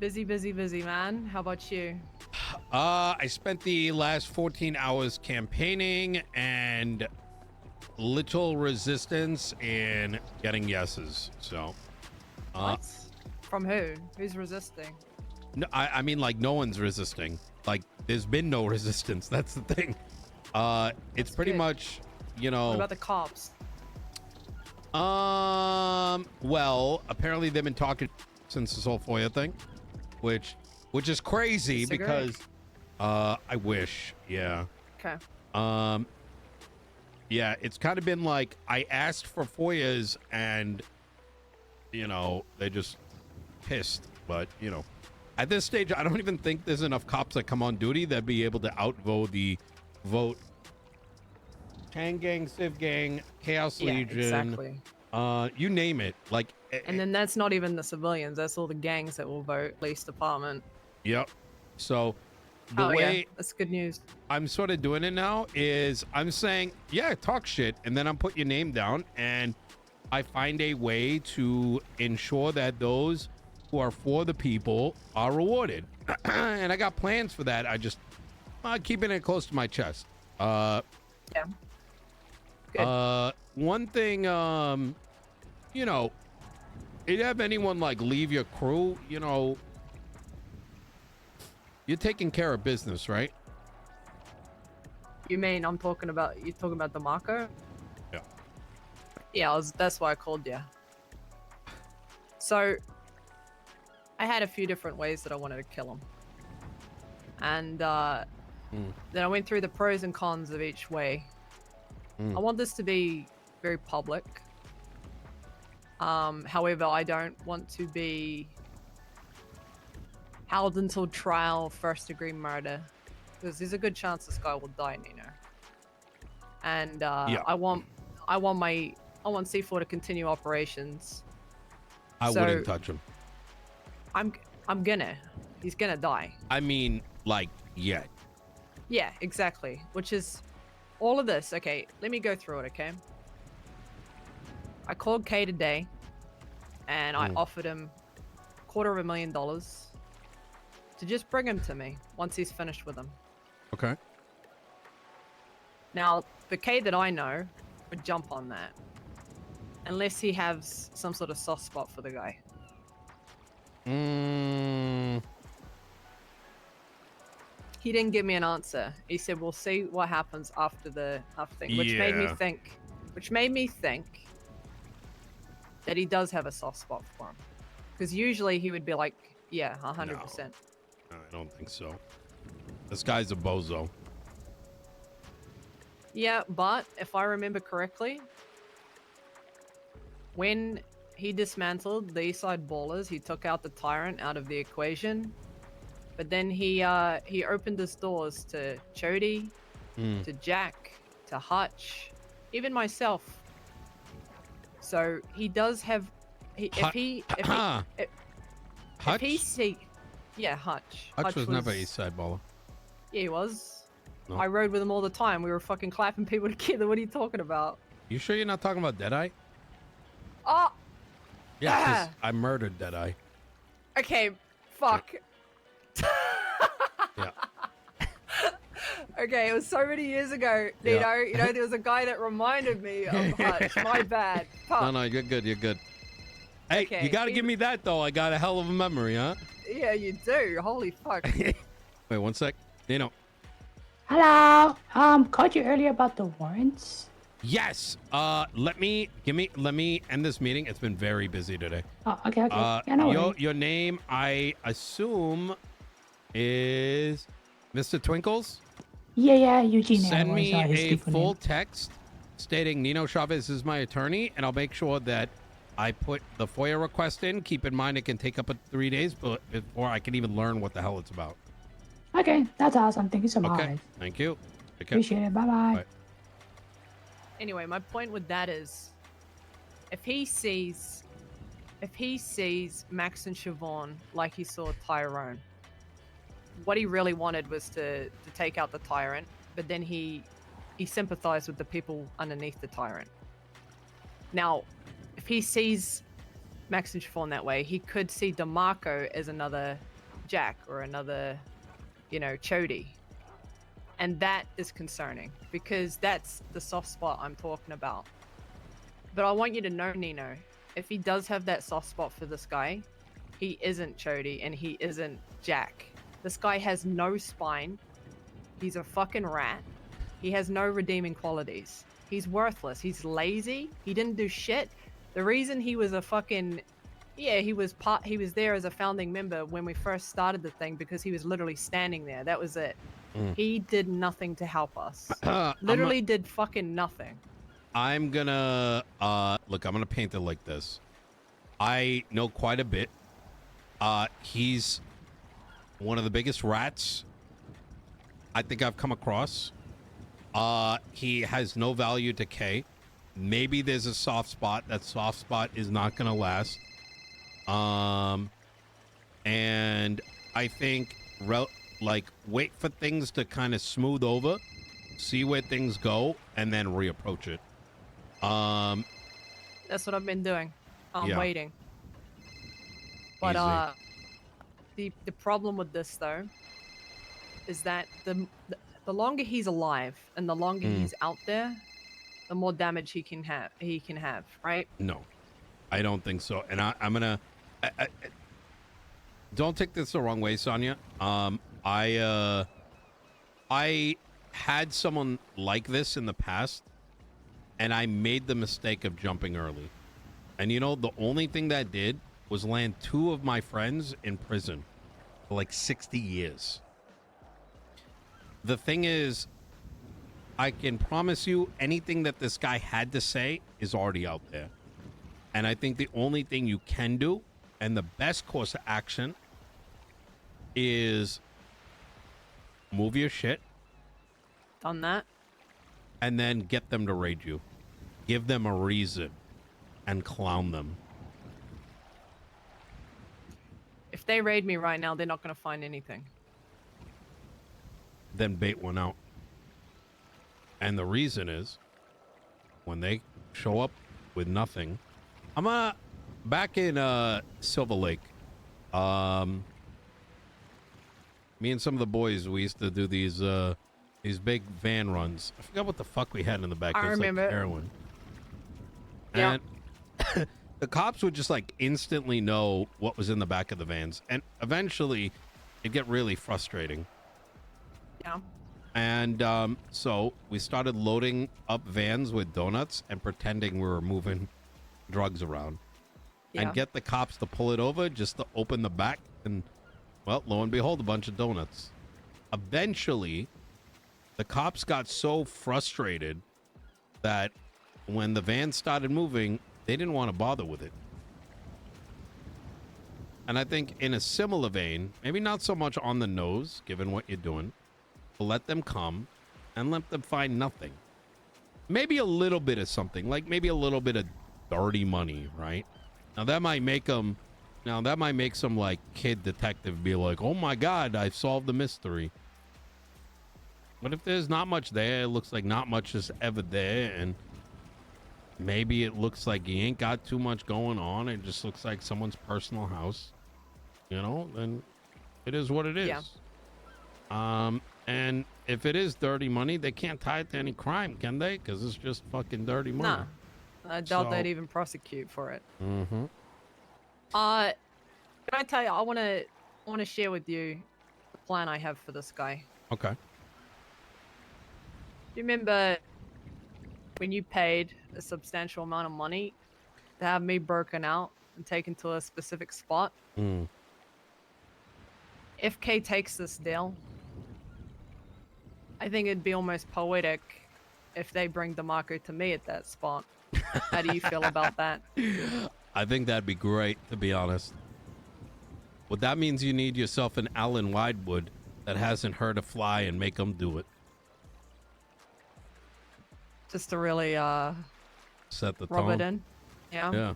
Busy, man. How about you? I spent the last 14 hours campaigning and little resistance in getting yeses. So, What? From who? Who's resisting? no, I mean, like, no one's resisting. Like, there's been no resistance. That's the thing. It's pretty good. much, you know. What about the cops? Well, apparently they've been talking since this whole FOIA thing, which is crazy because, I wish, yeah. Okay. Yeah, it's kind of been like I asked for FOIAs and, you know, they just pissed. But, you know, at this stage, I don't even think there's enough cops that come on duty that'd be able to outvote the vote. Tang Gang, Civ Gang, Chaos Legion. Exactly. You name it. Like, and then that's not even the civilians. That's all the gangs that will vote. Police department. Yep. So the way that's good news. I'm sort of doing it now is I'm saying, yeah, talk shit, and then I'm putting your name down, and I find a way to ensure that those who are for the people are rewarded. And I got plans for that. I just keeping it close to my chest. Yeah. Good. One thing, you know, if you have anyone like leave your crew, you know, you're taking care of business, right? You mean you're talking about DeMarco? Yeah. Yeah, that's why I called you. So, I had a few different ways that I wanted to kill him. And then I went through the pros and cons of each way. I want this to be very public. However, I don't want to be held until trial, first-degree murder, because there's a good chance this guy will die, Nino. And I want C4 to continue operations. I wouldn't touch him. He's gonna die. I mean, like, yet. Yeah, exactly. Which is all of this. Okay, let me go through it, okay? I called Kay today, and I offered him $250,000 to just bring him to me once he's finished with him. Okay. Now, the Kay that I know would jump on that, unless he has some sort of soft spot for the guy. He didn't give me an answer. He said, "We'll see what happens after the thing," which made me think that he does have a soft spot for him, because usually he would be like, "Yeah, 100%." No, I don't think so. This guy's a bozo. Yeah, but if I remember correctly, when he dismantled the Eastside Ballers, he took out the Tyrant out of the equation. But then he opened his doors to Chody, to Jack, to Hutch, even myself. So he does have. Hutch. Hutch was never Eastside Baller. Yeah, he was. No. I rode with him all the time. We were fucking clapping people together. What are you talking about? You sure you're not talking about Deadeye? Oh. Yeah, 'cause I murdered Deadeye. Okay, fuck. Yeah. Okay, it was so many years ago, Nino. Yeah. You know, there was a guy that reminded me of Hutch. My bad. Fuck. No, you're good. You're good. Hey, Okay, you gotta give me that though. I got a hell of a memory, huh? Yeah, you do. Holy fuck. Wait, one sec. Nino. Hello. Called you earlier about the warrants. Yes. Let me end this meeting. It's been very busy today. Oh, okay. Yeah, no worries. Your name, I assume, is Mr. Twinkles? Yeah, Eugene. Send me a full text stating Nino Chavez is my attorney, and I'll make sure that I put the FOIA request in. Keep in mind it can take up to 3 days before I can even learn what the hell it's about. Okay, that's awesome. Thank you so much. Okay, thank you. Okay. Appreciate it. Bye-bye. Bye. Anyway, my point with that is, if he sees Max and Siobhan like he saw Tyrone, what he really wanted was to take out the Tyrant, but then he sympathized with the people underneath the Tyrant. Now, if he sees Max and Siobhan that way, he could see DeMarco as another Jack or another, you know, Chody. And that is concerning because that's the soft spot I'm talking about. But I want you to know, Nino, if he does have that soft spot for this guy, he isn't Chody and he isn't Jack. This guy has no spine. He's a fucking rat. He has no redeeming qualities. He's worthless. He's lazy. He didn't do shit. The reason he was a fucking he was there as a founding member when we first started the thing because he was literally standing there. That was it. He did nothing to help us. Literally did fucking nothing. I'm gonna look, I'm gonna paint it like this. I know quite a bit. He's one of the biggest rats I think I've come across. He has no value to K. Maybe there's a soft spot. That soft spot is not gonna last. And I think like wait for things to kind of smooth over, see where things go, and then reapproach it. That's what I've been doing. I'm Yeah. waiting. But the problem with this though is that the longer he's alive and the longer he's out there, the more damage he can have, right? No, I don't think so. And I'm gonna don't take this the wrong way, Sonya. I had someone like this in the past, and I made the mistake of jumping early. And you know, the only thing that did was land 2 of my friends in prison for like 60 years. The thing is, I can promise you anything that this guy had to say is already out there. And I think the only thing you can do, and the best course of action, is move your shit. Done that. And then get them to raid you. Give them a reason and clown them. If they raid me right now, they're not going to find anything. Then bait one out. And the reason is, when they show up with nothing, I'm back in Silver Lake. Me and some of the boys, we used to do these big van runs. I forgot what the fuck we had in the back. I remember. Like heroin. Yeah. And the cops would just like instantly know what was in the back of the vans, and eventually it'd get really frustrating. Yeah. And so we started loading up vans with donuts and pretending we were moving drugs around. Yeah. And get the cops to pull it over just to open the back, and well, lo and behold, a bunch of donuts. Eventually, the cops got so frustrated that when the van started moving, they didn't want to bother with it. And I think in a similar vein, maybe not so much on the nose, given what you're doing, but let them come and let them find nothing. Maybe a little bit of something, like maybe a little bit of dirty money, right? Now that might make them, some like kid detective be like, oh my God, I've solved the mystery. But if there's not much there, it looks like not much is ever there, and maybe it looks like you ain't got too much going on, it just looks like someone's personal house, you know, then it is what it is. Yeah. And if it is dirty money, they can't tie it to any crime, can they? Because it's just fucking dirty money. Nah. I doubt they'd even prosecute for it. Mm-hmm. Can I tell you, I want to share with you the plan I have for this guy. Okay. You remember when you paid a substantial amount of money to have me broken out and taken to a specific spot? Mm. If K takes this deal, I think it'd be almost poetic if they bring DeMarco to me at that spot. How do you feel about that? I think that'd be great, to be honest. Well, that means you need yourself an Alan Widewood that hasn't heard a fly and make them do it. Just to really set the rub tone. it in. Yeah. Yeah.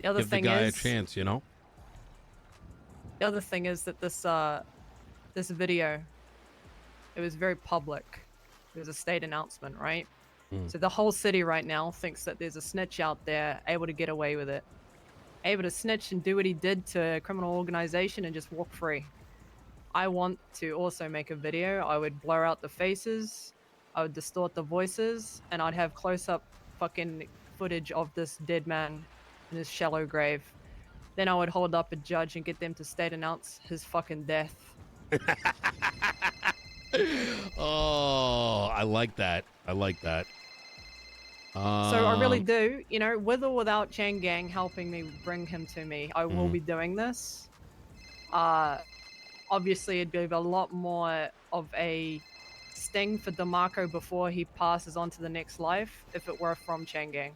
The other Give thing the guy is a chance, you know? The other thing is that this video, it was very public. It was a state announcement, right? So the whole city right now thinks that there's a snitch out there able to get away with it. able to snitch and do what he did to a criminal organization and just walk free. I want to also make a video. I would blur out the faces, I would distort the voices, and I'd have close-up fucking footage of this dead man in his shallow grave. Then I would hold up a judge and get them to state announce his fucking death. Oh, I like that. I like that. So I really do, you know, with or without Chang Gang helping me bring him to me, I will be doing this. Obviously, it'd be a lot more of a sting for DeMarco before he passes on to the next life if it were from Chang Gang.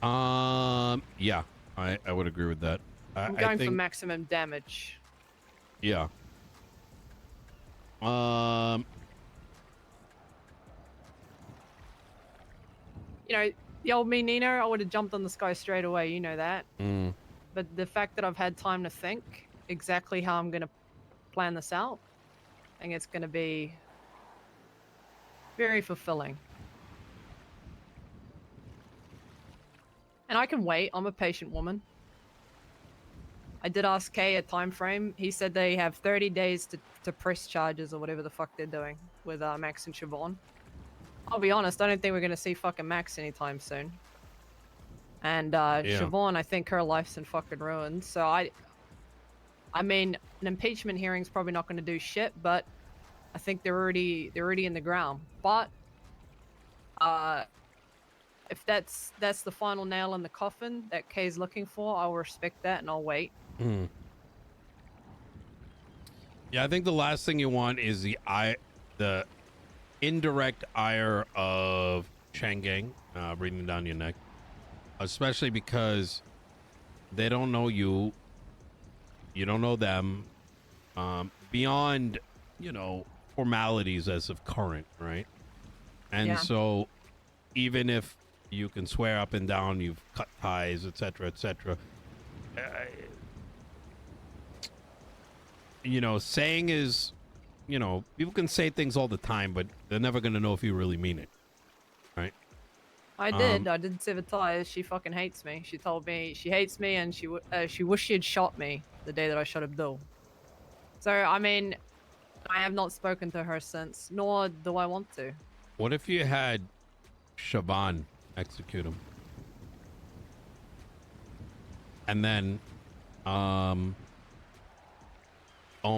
Yeah, I would agree with that. I'm going for maximum damage. Yeah. You know, the old me Nino, I would have jumped on this guy straight away, you know that. But the fact that I've had time to think exactly how I'm going to plan this out, I think it's going to be very fulfilling. And I can wait. I'm a patient woman. I did ask Kay a time frame. He said they have 30 days to press charges or whatever the fuck they're doing with Max and Siobhan. I'll be honest, I don't think we're going to see fucking Max anytime soon. And Siobhan, I think her life's in fucking ruins. So I mean, an impeachment hearing's probably not going to do shit, but I think they're already in the ground. But if that's the final nail in the coffin that Kay's looking for, I'll respect that and I'll wait. Yeah, I think the last thing you want is the indirect ire of Chang Gang breathing down your neck, especially because they don't know you, you don't know them, beyond, you know, formalities as of current, right? And so even if you can swear up and down you've cut ties, etc., etc., you know, saying is, you know, people can say things all the time, but they're never going to know if you really mean it, right? I did sever ties. She fucking hates me. She told me she hates me and she wished she had shot me the day that I shot Abdul. So, I mean, I have not spoken to her since, nor do I want to. What if you had Siobhan execute him? And then, oh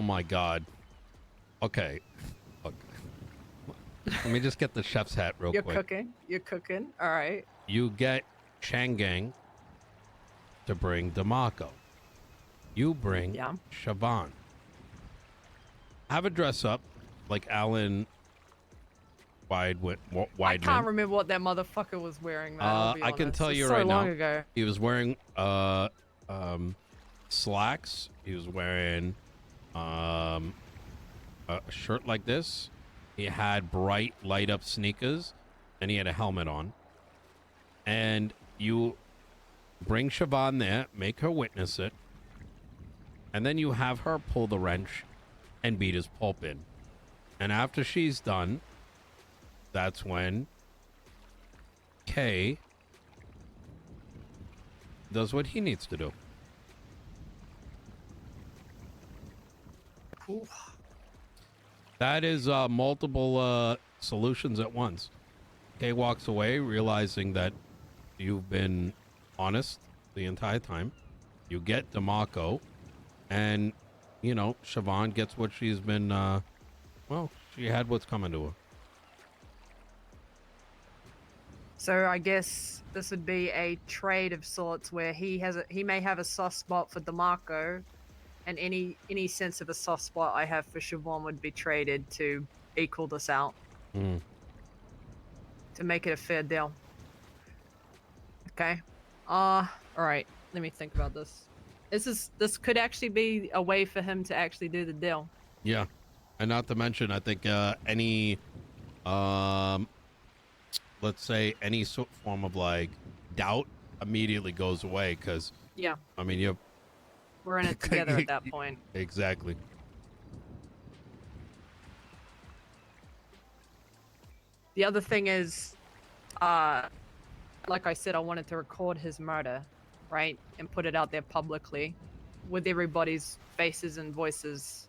my God. Okay. Look. Let me just get the chef's hat real quick. You're cooking. All right. You get Chang Gang to bring DeMarco. You bring Siobhan. Have a dress up like Alan Weidman. I can't remember what that motherfucker was wearing, man. I can tell you right now. So long ago. He was wearing slacks. He was wearing a shirt like this. He had bright light up sneakers and he had a helmet on. And you bring Siobhan there, make her witness it, and then you have her pull the wrench and beat his pulp in. And after she's done, that's when Kay does what he needs to do. Cool. That is multiple solutions at once. Kay walks away realizing that you've been honest the entire time. You get DeMarco, and, you know, Siobhan gets what she's been, well, she had what's coming to her. So I guess this would be a trade of sorts where he may have a soft spot for DeMarco, and any sense of a soft spot I have for Siobhan would be traded to equal this out. To make it a fair deal. Okay. All right. Let me think about this. This could actually be a way for him to actually do the deal. Yeah. And not to mention, I think any let's say any form of like doubt immediately goes away, because I mean we're in it together at that point. Exactly. The other thing is, like I said, I wanted to record his murder. right? And put it out there publicly with everybody's faces and voices,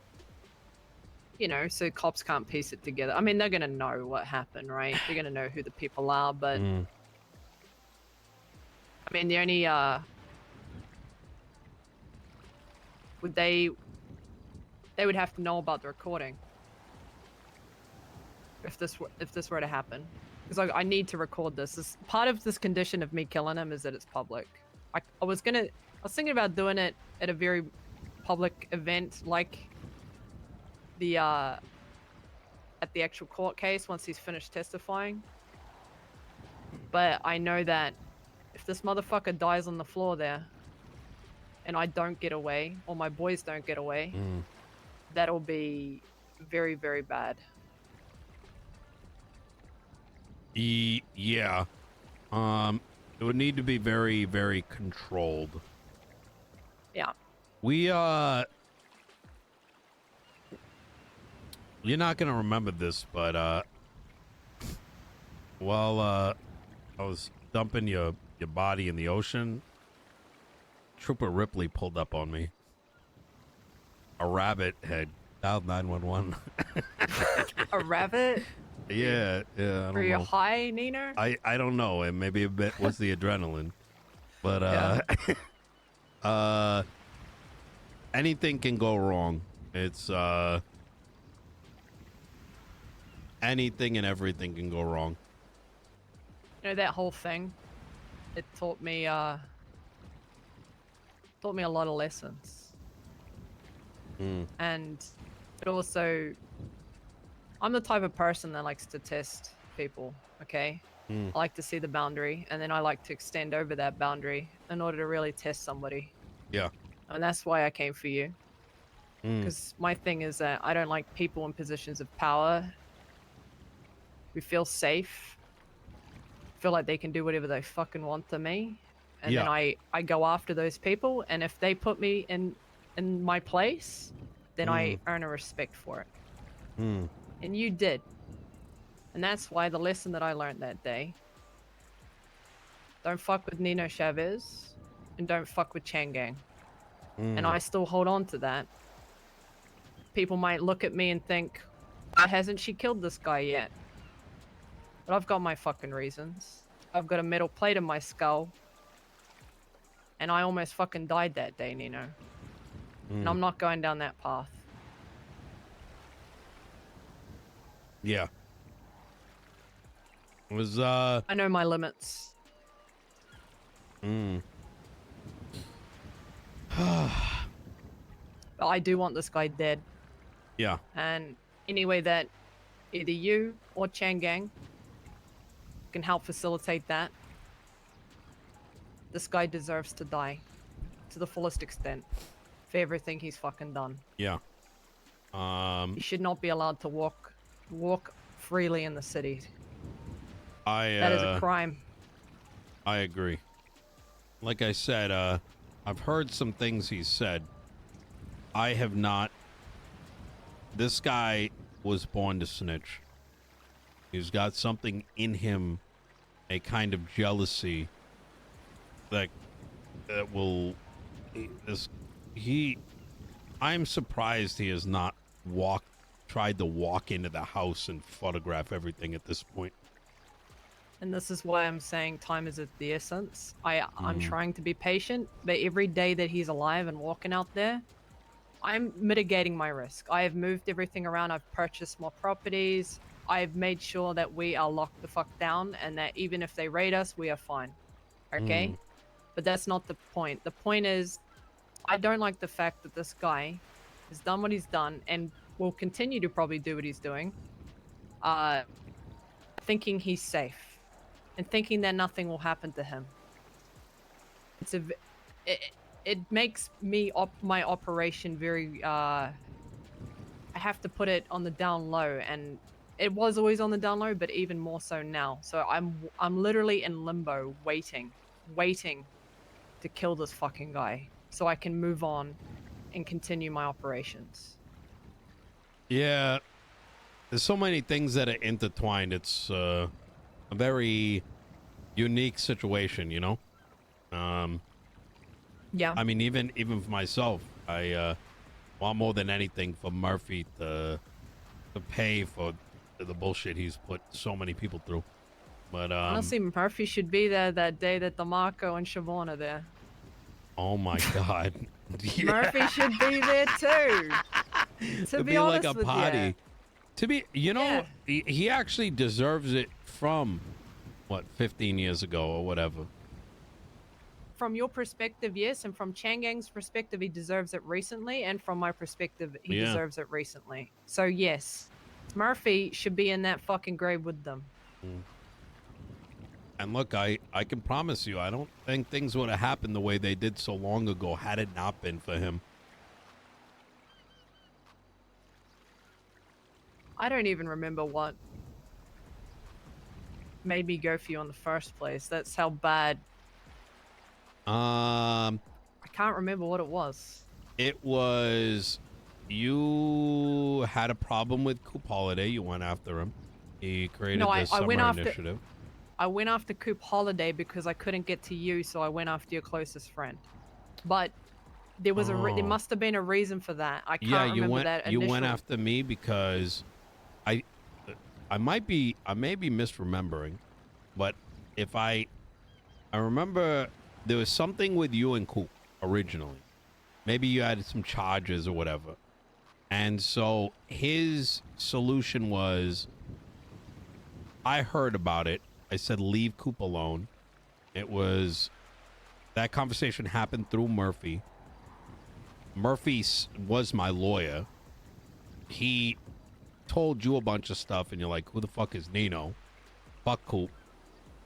you know, so cops can't piece it together. I mean, they're going to know what happened, right? They're going to know who the people are, but I mean, the only, they would have to know about the recording if this were to happen, because I need to record this. Part of this condition of me killing him is that it's public. I was thinking about doing it at a very public event, like the at the actual court case once he's finished testifying. But I know that if this motherfucker dies on the floor there, and I don't get away, or my boys don't get away, that'll be very, very bad. Yeah. It would need to be very, very controlled. Yeah. You're not gonna remember this, but while I was dumping your body in the ocean, Trooper Ripley pulled up on me. A rabbit had dialed 911. A rabbit? Yeah. I don't Were you know. high, Nino? I don't know, and maybe a bit was the adrenaline, but anything can go wrong. It's anything and everything can go wrong. You know, that whole thing, it taught me a lot of lessons. And it also, I'm the type of person that likes to test people, okay? I like to see the boundary, and then I like to extend over that boundary in order to really test somebody. Yeah. And that's why I came for you. Because my thing is that I don't like people in positions of power who feel safe, feel like they can do whatever they fucking want to me. And then I go after those people, and if they put me in my place, then I earn a respect for it. And you did. And that's why the lesson that I learned that day, don't fuck with Nino Chavez and don't fuck with Changang. And I still hold on to that. People might look at me and think, why hasn't she killed this guy yet? But I've got my fucking reasons. I've got a metal plate in my skull. And I almost fucking died that day, Nino. And I'm not going down that path. Yeah. It was I know my limits. But I do want this guy dead. Yeah. And any way that either you or Changang can help facilitate that, this guy deserves to die to the fullest extent for everything he's fucking done. Yeah. He should not be allowed to walk freely in the city. That is a crime. I agree. Like I said, I've heard some things he's said. I have not. This guy was born to snitch. He's got something in him, a kind of jealousy that will. I'm surprised he has not tried to walk into the house and photograph everything at this point. And this is why I'm saying time is of the essence. I'm trying to be patient, but every day that he's alive and walking out there, I'm mitigating my risk. I have moved everything around. I've purchased more properties. I've made sure that we are locked the fuck down and that even if they raid us, we are fine. Okay? But that's not the point. The point is, I don't like the fact that this guy has done what he's done and will continue to probably do what he's doing, thinking he's safe and thinking that nothing will happen to him. It makes me my operation very I have to put it on the down low, and it was always on the down low, but even more so now. So I'm literally in limbo, waiting to kill this fucking guy so I can move on and continue my operations. Yeah, there's so many things that are intertwined. It's a very unique situation, you know. Yeah. I mean, even for myself, I want more than anything for Murphy to pay for the bullshit he's put so many people through. But Honestly, Murphy should be there that day that DeMarco and Siobhan are there. oh my god, Murphy should be there too. To it'd be be like honest a with party. you. To be, you know, Yeah. he actually deserves it from what 15 years ago or whatever. From your perspective, yes, and from Changang's perspective, he deserves it recently, and from my perspective, he Yeah. deserves it recently. So yes, Murphy should be in that fucking grave with them. And look, I can promise you, I don't think things would have happened the way they did so long ago had it not been for him. I don't even remember what made me go for you in the first place. That's how bad. I can't remember what it was. It was you had a problem with Coop Holiday. You went after him. He created No, this I summer went after. initiative. I went after Coop Holiday because I couldn't get to you, so I went after your closest friend. But there was there Oh. must have been a reason for that. I can't Yeah, you remember went that you initial. went after me because I may be misremembering, but if I remember there was something with you and Coop originally. Maybe you had some charges or whatever. And so his solution was, I heard about it. I said, leave Coop alone. It was, that conversation happened through Murphy. Murphy was my lawyer. He told you a bunch of stuff, and you're like, who the fuck is Nino? Fuck Coop.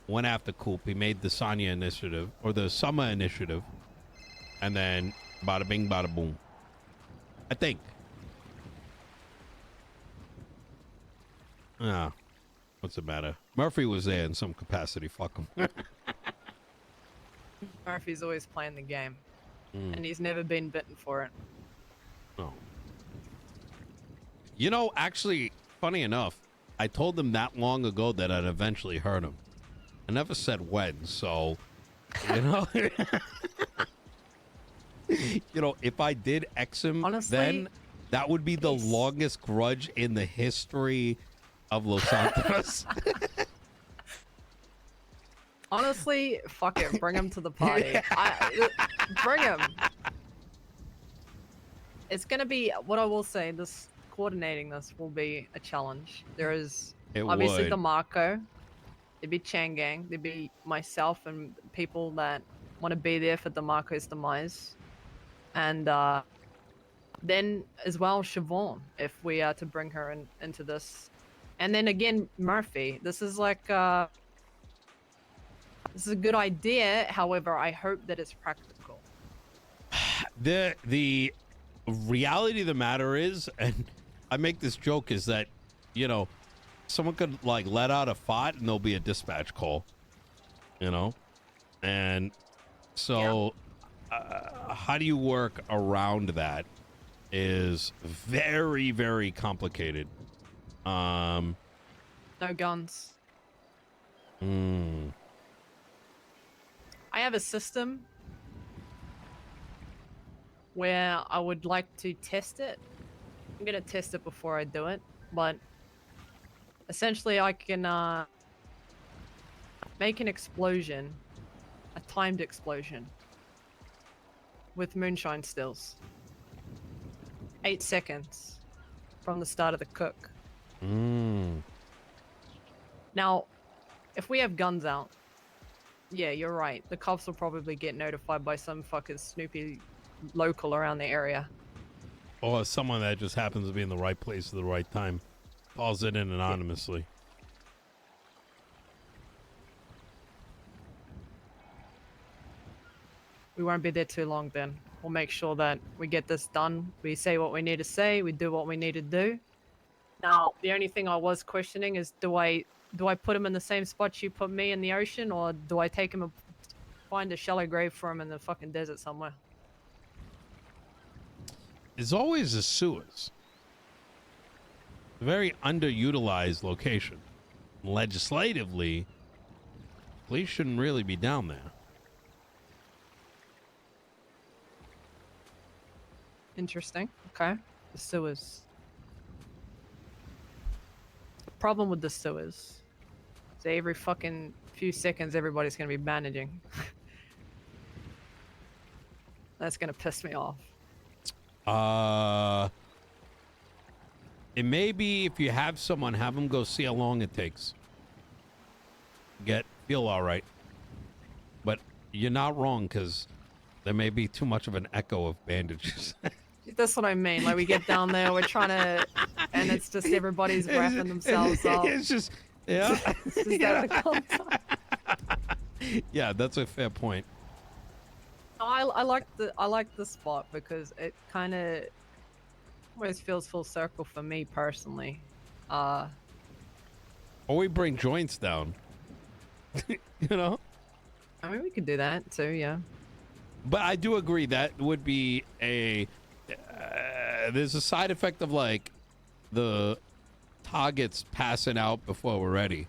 Went after Coop. He made the Sonya initiative, or the summer initiative. And then, bada bing, bada boom. I think. Ah, what's the matter? Murphy was there in some capacity. Fuck him. Murphy's always playing the game, and he's never been bitten for it. Oh. You know, actually, funny enough, I told him that long ago that I'd eventually hurt him. I never said when, so, you know. You know, if I did X him Honestly, then, that would be the longest grudge in the history of Los Santos. Honestly, fuck it. Bring him to the party. Bring him. It's gonna be, what I will say, this coordinating this will be a challenge. There is obviously would. DeMarco, there'd be Changang, there'd be myself and people that want to be there for DeMarco's demise. And then as well Siobhan, if we are to bring her into this. And then again, Murphy. This is like this is a good idea, however, I hope that it's practical. The reality of the matter is, and I make this joke, is that, you know, someone could like let out a fart and there'll be a dispatch call, you know, and so how do you work around that is very, very complicated. No guns. I have a system where I would like to test it. I'm gonna test it before I do it, but essentially I can make an explosion, a timed explosion, with moonshine stills. 8 seconds from the start of the cook. Now, if we have guns out, yeah, you're right. The cops will probably get notified by some fucking Snoopy local around the area. Or someone that just happens to be in the right place at the right time. Calls it in anonymously. We won't be there too long then. We'll make sure that we get this done. We say what we need to say. We do what we need to do. Now, the only thing I was questioning is do I put him in the same spot you put me in the ocean, or do I take him and find a shallow grave for him in the fucking desert somewhere? There's always the sewers. A very underutilized location. Legislatively, police shouldn't really be down there. Interesting. Okay. The sewers. The problem with the sewers is every fucking few seconds everybody's gonna be bandaging. That's gonna piss me off. It may be if you have someone, have them go see how long it takes. Feel all right. But you're not wrong, because there may be too much of an echo of bandages. That's what I mean. Like we get down there, we're trying to, and it's just everybody's wrapping themselves up. It's just, yeah. It's just at the contact. Yeah, that's a fair point. I like the spot because it kind of always feels full circle for me personally. Or we bring joints down. You know? I mean, we could do that too, yeah. But I do agree that would be a there's a side effect of like the targets passing out before we're ready.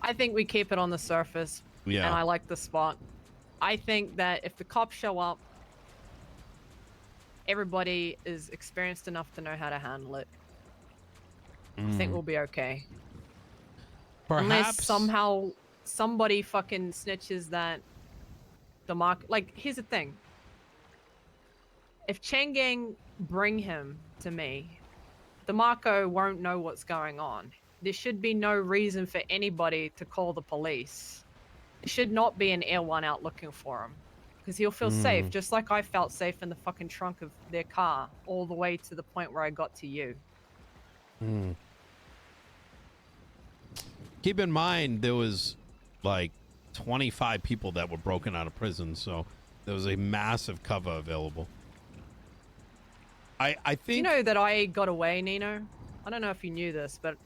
I think we keep it on the surface. Yeah. And I like the spot. I think that if the cops show up, everybody is experienced enough to know how to handle it. I think we'll be okay. Perhaps. Unless somehow somebody fucking snitches that DeMarco... Like, here's the thing. If Chang'an bring him to me, DeMarco won't know what's going on. There should be no reason for anybody to call the police. There should not be an Air One out looking for him. Because he'll feel safe, just like I felt safe in the fucking trunk of their car, all the way to the point where I got to you. Keep in mind, there was like 25 people that were broken out of prison, so there was a massive cover available. I think... Do you know that I got away, Nino? I don't know if you knew this, but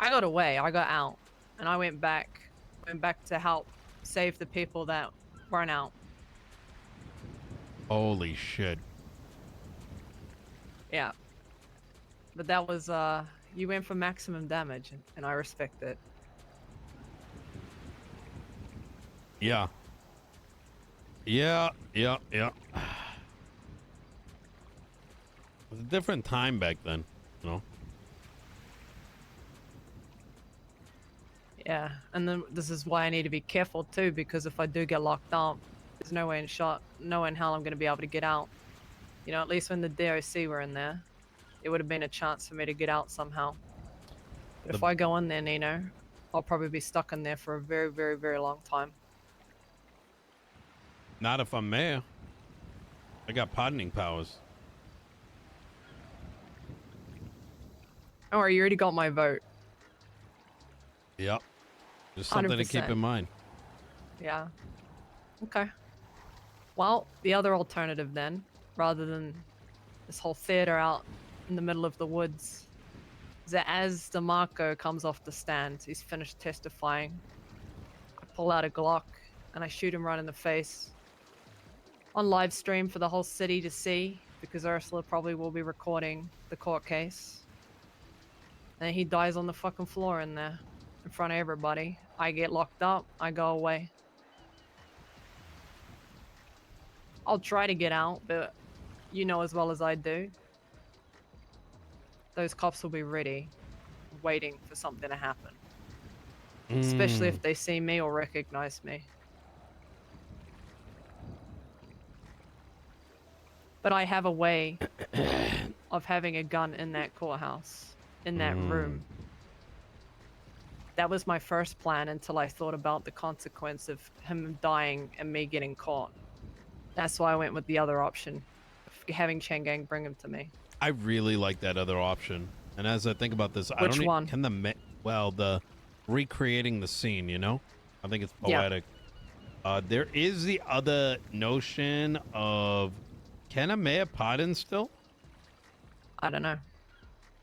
I got away. I got out. And I went back to help save the people that weren't out. Holy shit. Yeah. But that was, you went for maximum damage, and I respect it. Yeah. Yeah. It was a different time back then, you know? Yeah, and then this is why I need to be careful too, because if I do get locked up, there's no way in hell I'm going to be able to get out. You know, at least when the DOC were in there, it would have been a chance for me to get out somehow. But if I go in there, Nino, I'll probably be stuck in there for a very, very, very long time. Not if I'm mayor. I got pardoning powers. Don't worry, you already got my vote. Yep. Just something to keep 100%. in mind. Yeah. Okay. Well, the other alternative then, rather than this whole theater out in the middle of the woods, is that as DeMarco comes off the stand, he's finished testifying, I pull out a Glock and I shoot him right in the face. On live stream for the whole city to see, because Ursula probably will be recording the court case. And he dies on the fucking floor in there, in front of everybody. I get locked up, I go away. I'll try to get out, but you know as well as I do, those cops will be ready, waiting for something to happen. Especially if they see me or recognize me. But I have a way of having a gun in that courthouse, in that room. That was my first plan until I thought about the consequence of him dying and me getting caught. That's why I went with the other option, having Chang'an bring him to me. I really like that other option. And as I think about this, I don't one? Can the recreating the scene, you know? I think it's poetic. Yeah. There is the other notion of, can a mayor pardon still? I don't know.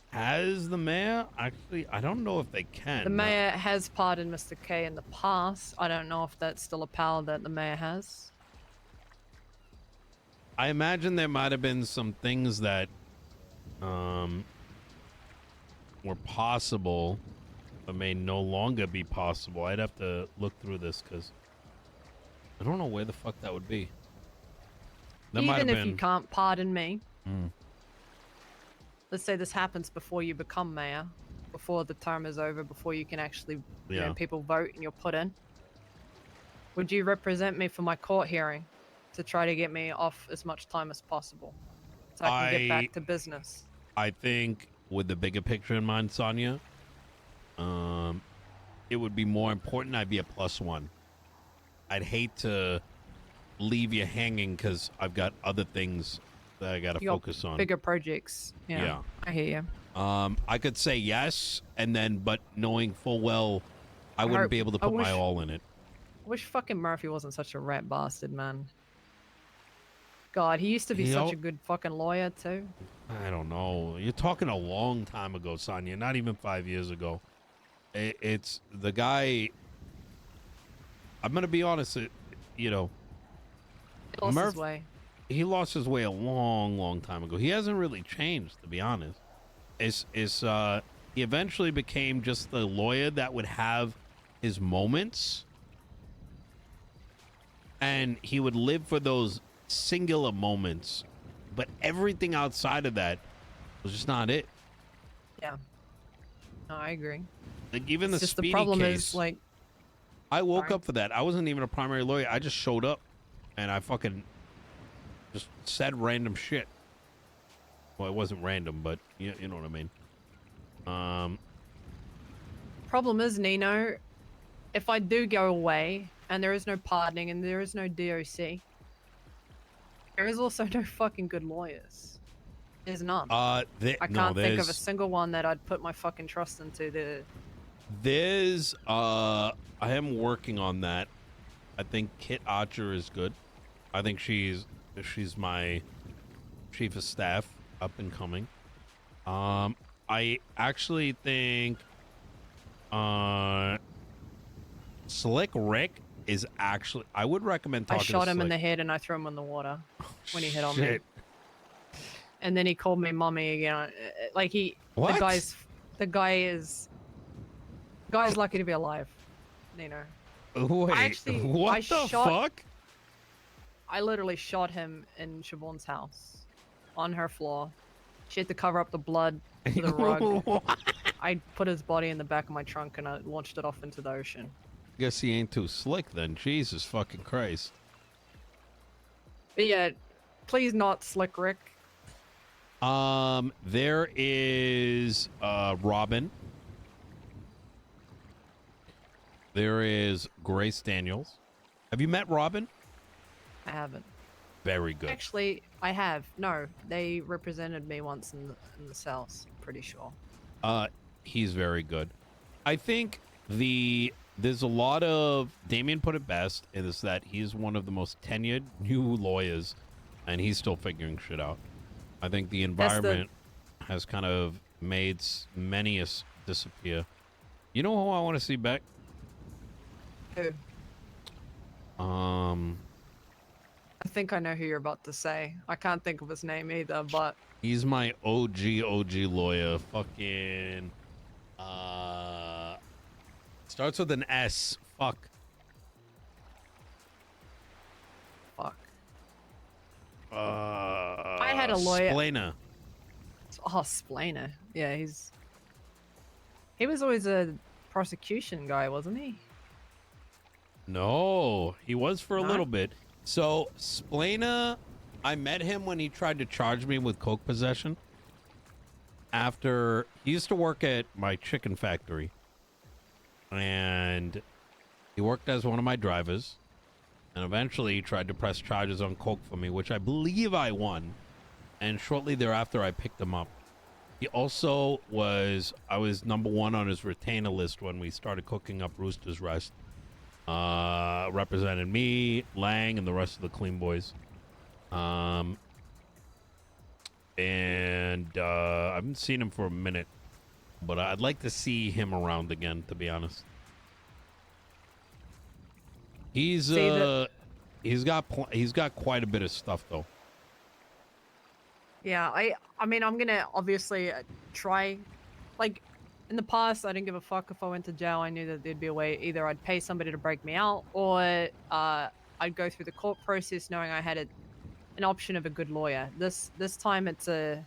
Has the mayor? Actually, I don't know if they can. The mayor has pardoned Mr. K in the past. I don't know if that's still a power that the mayor has. I imagine there might have been some things that were possible but may no longer be possible. I'd have to look through this because I don't know where the fuck that would be. That might have Even if been. you can't pardon me, Mm. let's say this happens before you become mayor, before the term is over, before you can actually, you know, Yeah. people vote and you're put in. Would you represent me for my court hearing to try to get me off as much time as possible so I can get back to business? I think with the bigger picture in mind, Sonya, it would be more important I'd be a +1. I'd hate to leave you hanging because I've got other things that I got to focus on. Bigger projects. Yeah. I hear you. I could say yes, and then, but knowing full well I wouldn't be able to put my all in it. I wish fucking Murphy wasn't such a rat bastard, man. God, he used to be such a good fucking lawyer, too. I don't know. You're talking a long time ago, Sonya. Not even 5 years ago. It's the guy. I'm gonna be honest. You know, He lost his way. He lost his way a long time ago. He hasn't really changed, to be honest. He eventually became just the lawyer that would have his moments, and he would live for those singular moments, but everything outside of that was just not it. Yeah. No, I agree. Like even the just Speedy the problem case, is like I woke up for that. I wasn't even a primary lawyer. I just showed up and I fucking just said random shit. Well, it wasn't random, but you know what I mean. Problem is, Nino, if I do go away and there is no pardoning and there is no DOC, there is also no fucking good lawyers. There's none. I can't think of a single one that I'd put my fucking trust into. I am working on that. I think Kit Archer is good. I think she's my chief of staff, up and coming. I actually think Slick Rick is actually. I would recommend talking. I shot to him in Slick. the head and I threw him in the water when he hit on me. Shit. And then he called me mommy again. Like What? The guy's lucky to be alive. Nino. Wait, what the fuck? I literally shot him in Siobhan's house, on her floor. She had to cover up the blood to the rug. I put his body in the back of my trunk and I launched it off into the ocean. Guess he ain't too slick then. Jesus fucking Christ. But yeah, please not Slick Rick. There is Robin. There is Grace Daniels. Have you met Robin? I haven't. Very good. Actually, I have. No, they represented me once in the cells. I'm pretty sure. He's very good. I think there's a lot of Damien put it best is that he's one of the most tenured new lawyers, and he's still figuring shit out. I think the environment has kind of made many disappear. You know who I want to see back? Who? I think I know who you're about to say. I can't think of his name either, but he's my OG lawyer. Fucking starts with an S. Fuck. I had a lawyer. Splana. Oh, Splana. Yeah, he was always a prosecution guy, wasn't he? No, he was for a little bit. So Splana, I met him when he tried to charge me with coke possession. After he used to work at my chicken factory, and he worked as one of my drivers. And eventually he tried to press charges on coke for me, which I believe I won. And shortly thereafter, I picked him up. He also I was #1 on his retainer list when we started cooking up Rooster's Rest. Represented me, Lang, and the rest of the Clean Boys. And I haven't seen him for a minute, but I'd like to see him around again, to be honest. He's got quite a bit of stuff though. Yeah, I mean, I'm gonna obviously try. Like, in the past, I didn't give a fuck if I went to jail. I knew that there'd be a way. Either I'd pay somebody to break me out, or I'd go through the court process knowing I had an option of a good lawyer. This time it's a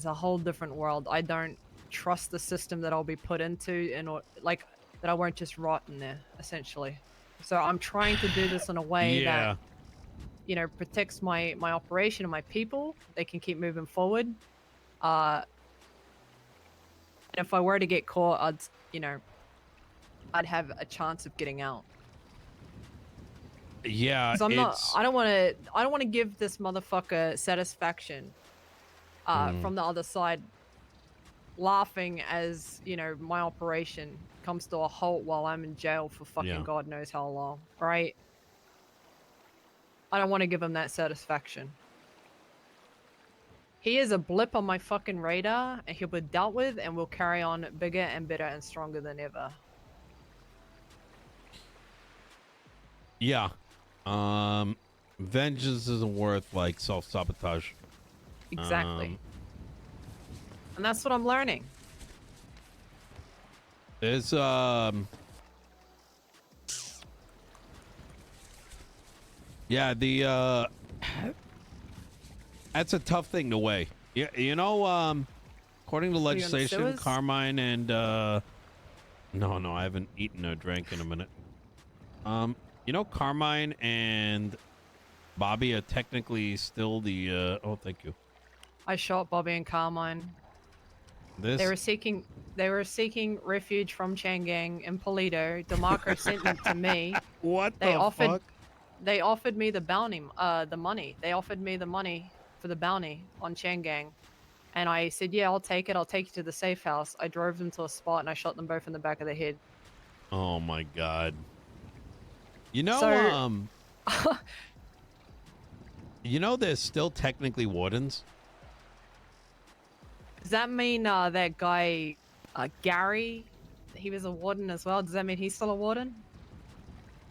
whole different world. I don't trust the system that I'll be put into, and like that I won't just rot in there essentially. So I'm trying to do this in a way that Yeah. protects my operation and my people. They can keep moving forward. And if I were to get caught, I'd have a chance of getting out. Yeah, Because I don't want to give this motherfucker satisfaction from the other side, laughing as my operation comes to a halt while I'm in jail for fucking God knows how long, right? I don't want to give him that satisfaction. He is a blip on my fucking radar, and he'll be dealt with, and we'll carry on bigger and better and stronger than ever. Yeah. Vengeance isn't worth like self-sabotage. Exactly. And that's what I'm learning. There's yeah, that's a tough thing to weigh. Yeah, according to legislation, Carmine and no, I haven't eaten or drank in a minute. Carmine and Bobby are technically still the oh, thank you. I shot Bobby and Carmine. This They were seeking refuge from Changang in Polito. DeMarco sent them to me. What fuck? They offered me the bounty, the money. They offered me the money for the bounty on Changang. And I said, yeah, I'll take it. I'll take you to the safe house. I drove them to a spot and I shot them both in the back of the head. Oh my God. There's still technically wardens. Does that mean that guy, Gary, he was a warden as well? Does that mean he's still a warden?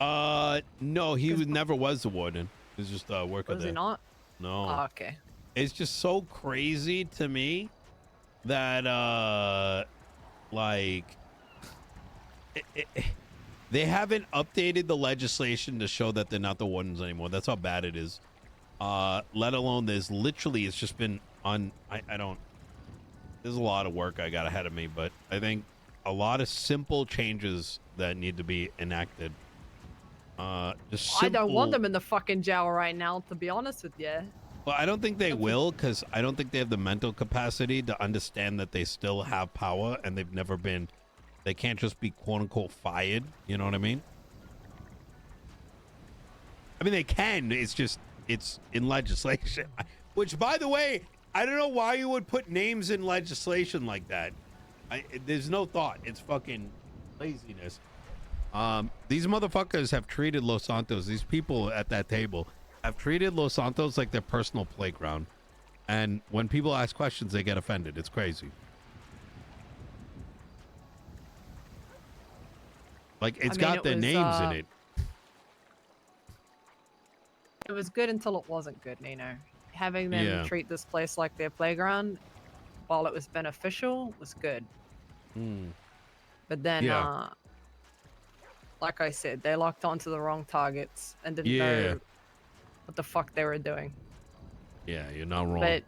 No, he never was a warden. He was just a worker there. Was he not? No. Oh, okay. It's just so crazy to me that, they haven't updated the legislation to show that they're not the wardens anymore. That's how bad it is. Let alone it's just been there's a lot of work I got ahead of me, but I think a lot of simple changes that need to be enacted. I don't want them in the fucking jail right now, to be honest with you. Well, I don't think they will, because I don't think they have the mental capacity to understand that they still have power and they can't just be quote unquote fired. You know what I mean? I mean, they can. It's in legislation, which, by the way, I don't know why you would put names in legislation like that. There's no thought. It's fucking laziness. These motherfuckers have treated Los Santos, these people at that table, have treated Los Santos like their personal playground. And when people ask questions, they get offended. It's crazy. Like, it's got their names in it. It was good until it wasn't good, Nino. Having them treat this place like their playground, while it was beneficial, was good. But then, like I said, they locked onto the wrong targets and didn't know what the fuck they were doing. Yeah, you're not wrong. But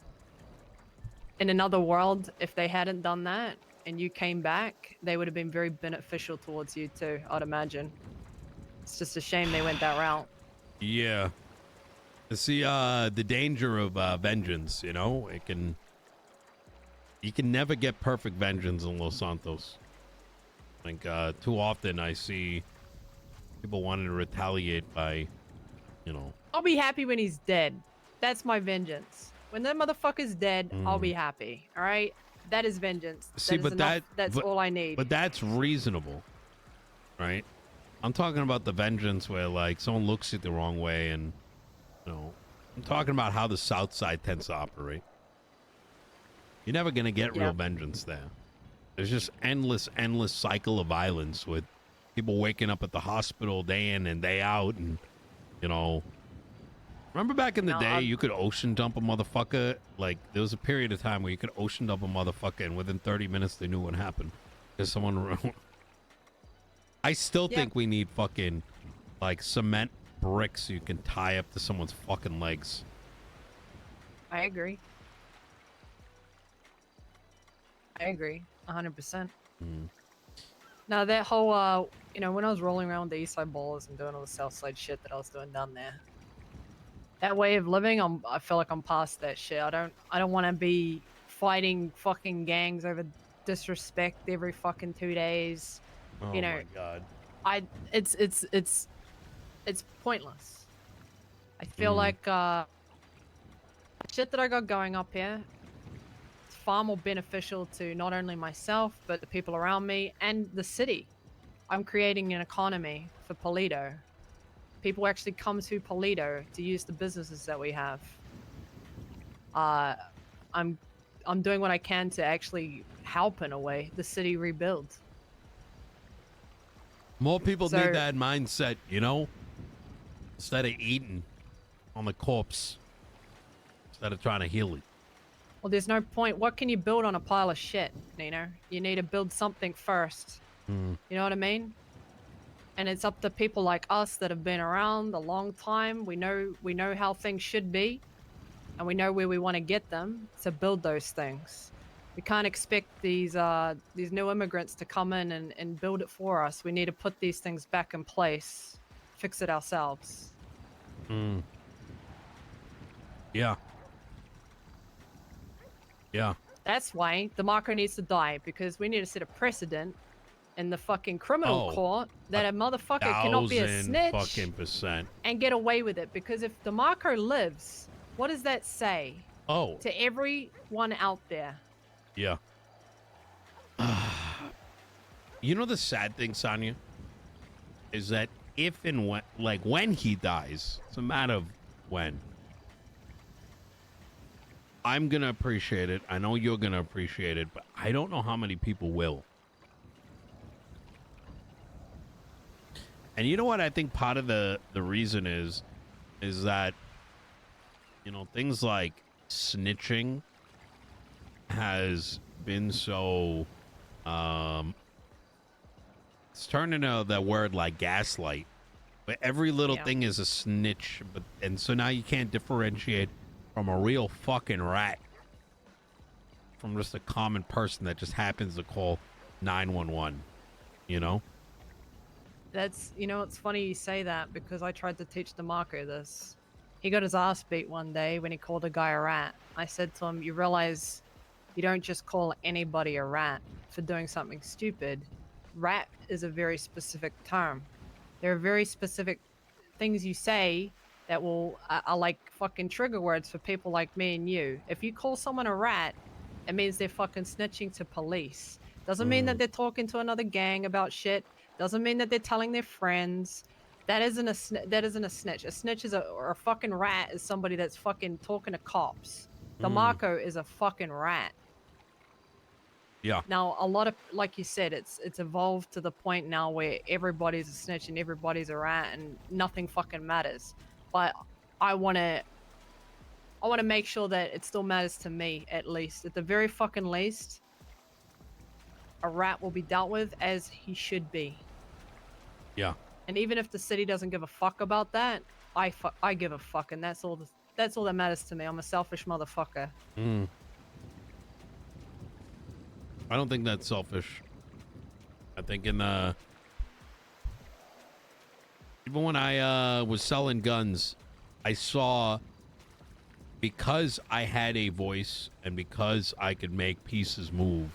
in another world, if they hadn't done that and you came back, they would have been very beneficial towards you too, I'd imagine. It's just a shame they went that route. Yeah. See, the danger of vengeance, you can never get perfect vengeance in Los Santos. Like, too often I see people wanting to retaliate by, I'll be happy when he's dead. That's my vengeance. When that motherfucker's dead, I'll be happy. All right? That is vengeance. See, that's all I need. But that's reasonable, right? I'm talking about the vengeance where, like, someone looks at the wrong way and, I'm talking about how the South Side tends to operate. You're never going to get real vengeance there. There's just endless cycle of violence with people waking up at the hospital day in and day out. And, remember back in the day, you could ocean dump a motherfucker? Like, there was a period of time where you could ocean dump a motherfucker and within 30 minutes they knew what happened. There's someone... I still think we need fucking, like, cement bricks so you can tie up to someone's fucking legs. I agree. I agree, 100%. Now that whole, you know, when I was rolling around the East Side Ballers and doing all the South Side shit that I was doing down there, that way of living, I feel like I'm past that shit. I don't want to be fighting fucking gangs over disrespect every fucking 2 days. Oh You know, my god. it's pointless. I feel like shit that I got going up here, it's far more beneficial to not only myself but the people around me and the city. I'm creating an economy for Polito. People actually come to Polito to use the businesses that we have. I'm doing what I can to actually help, in a way, the city rebuild. More people So- need that mindset, you know? Instead of eating on the corpse. Instead of trying to heal it. Well, there's no point. What can you build on a pile of shit, Nino? You need to build something first. You know what I mean? And it's up to people like us that have been around a long time. We know how things should be, and we know where we want to get them to build those things. We can't expect these new immigrants to come in and build it for us. We need to put these things back in place, fix it ourselves. Yeah. Yeah. That's why DeMarco needs to die, because we need to set a precedent in the fucking criminal court that a motherfucker cannot be a snitch fucking percent. and get away with it. Because if DeMarco lives, what does that say to everyone out there? Yeah. You know the sad thing, Sonya, is that if and when, like when he dies, it's a matter of when. I'm gonna appreciate it. I know you're gonna appreciate it, but I don't know how many people will. And you know what I think part of the reason is that, you know, things like snitching has been so it's turned into that word like gaslight, but every little thing is a snitch, and so now you can't differentiate from a real fucking rat from just a common person that just happens to call 911, you know? That's, you know, it's funny you say that, because I tried to teach DeMarco this. He got his ass beat one day when he called a guy a rat. I said to him, you realize you don't just call anybody a rat for doing something stupid. Rat is a very specific term. There are very specific things you say that will are like fucking trigger words for people like me and you. If you call someone a rat, it means they're fucking snitching to police. Doesn't mean that they're talking to another gang about shit. Doesn't mean that they're telling their friends. That isn't a snitch. A snitch is or a fucking rat is somebody that's fucking talking to cops. DeMarco is a fucking rat. Yeah. Now, a lot of, like you said, it's evolved to the point now where everybody's a snitch and everybody's a rat and nothing fucking matters. But I want to make sure that it still matters to me, at least. At the very fucking least, a rat will be dealt with as he should be. Yeah. And even if the city doesn't give a fuck about that, I give a fuck, and that's all that matters to me. I'm a selfish motherfucker. I don't think that's selfish. I think even when I was selling guns, I saw, because I had a voice and because I could make pieces move,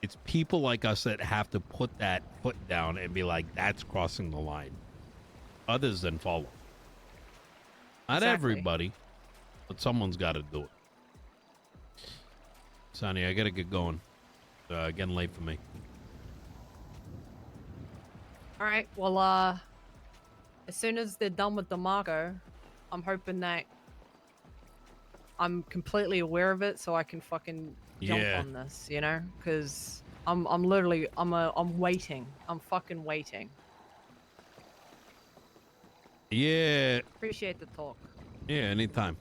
it's people like us that have to put that foot down and be like, that's crossing the line. Others then follow. Not Exactly. everybody, but someone's got to do it. Sonny, I gotta get going. Getting late for me. All right. Well, as soon as they're done with DeMarco, I'm hoping that I'm completely aware of it, so I can fucking jump on this, you know? Because I'm literally I'm waiting. I'm fucking waiting. Yeah. Appreciate the talk. Yeah. Anytime.